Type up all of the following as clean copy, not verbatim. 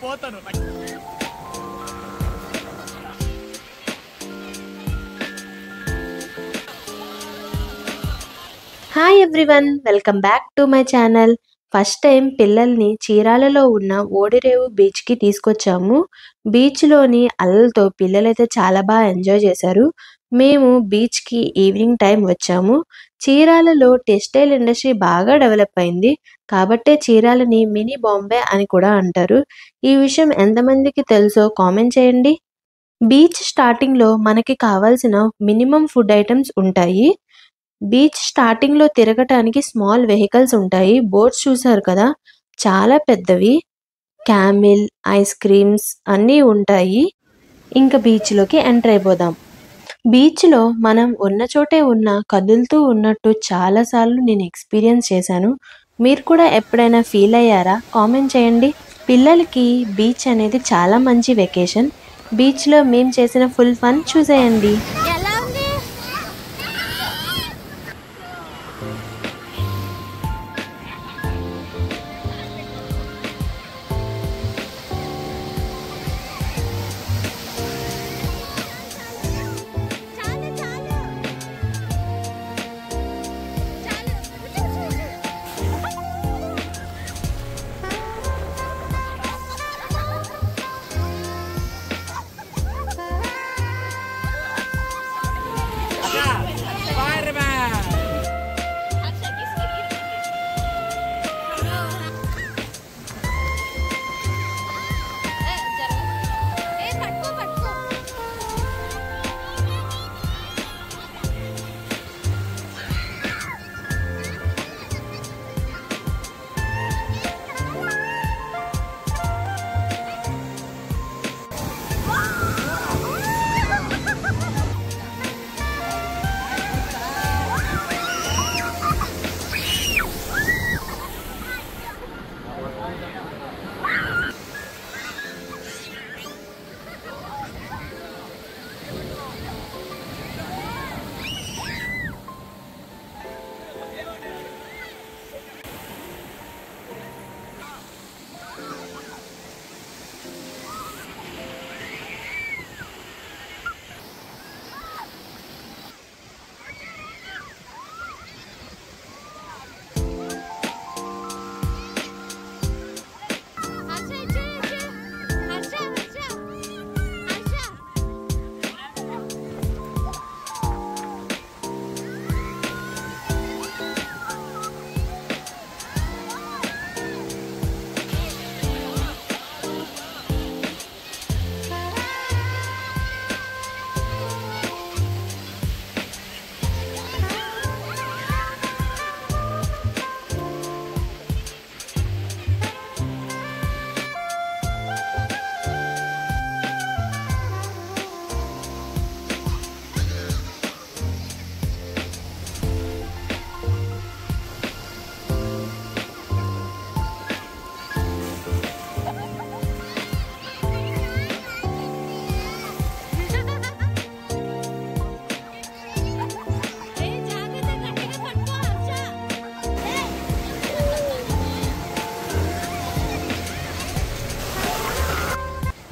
పోతాను. Hi everyone, welcome back to my channel. First time పిల్లల్ని చీరాలలో ఉన్న ఓడిరేవు బీచ్కి తీసుకొచ్చాము. బీచ్లోని అలలతో పిల్లలైతే చాలా బాగా ఎంజాయ్ చేశారు. మేము బీచ్కి ఈవినింగ్ టైం వచ్చాము. చీరాలలో టెక్స్టైల్ ఇండస్ట్రీ బాగా డెవలప్ అయింది కాబట్టే చీరాలని మినీ బాంబే అని కూడా అంటారు. ఈ విషయం ఎంతమందికి తెలుసో కామెంట్ చేయండి. బీచ్ స్టార్టింగ్లో మనకి కావాల్సిన మినిమం ఫుడ్ ఐటమ్స్ ఉంటాయి. బీచ్ స్టార్టింగ్లో తిరగటానికి స్మాల్ వెహికల్స్ ఉంటాయి. బోట్స్ చూసారు కదా, చాలా పెద్దవి. క్యామిల్, ఐస్ క్రీమ్స్ అన్నీ ఉంటాయి. ఇంకా బీచ్లోకి ఎంటర్ అయిపోదాం. బీచ్లో మనం ఉన్న చోటే కదులుతూ ఉన్నట్టు చాలాసార్లు నేను ఎక్స్పీరియన్స్ చేశాను. మీరు కూడా ఎప్పుడైనా ఫీల్ అయ్యారా? కామెంట్ చేయండి. పిల్లలకి బీచ్ అనేది చాలా మంచి వెకేషన్. బీచ్లో మేము చేసిన ఫుల్ ఫన్ చూసేయండి.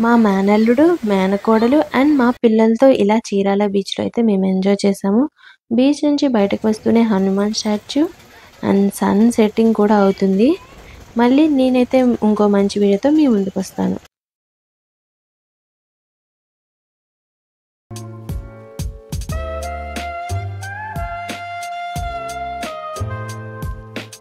మా మేనల్లుడు, మేనకోడలు అండ్ మా పిల్లలతో ఇలా చీరాల బీచ్లో అయితే మేము ఎంజాయ్ చేసాము. బీచ్ నుంచి బయటకు వస్తూనే Hanuman statue and sun setting కూడా అవుతుంది. మళ్ళీ నేనైతే ఇంకో మంచి వీడియోతో మీ ముందుకు వస్తాను.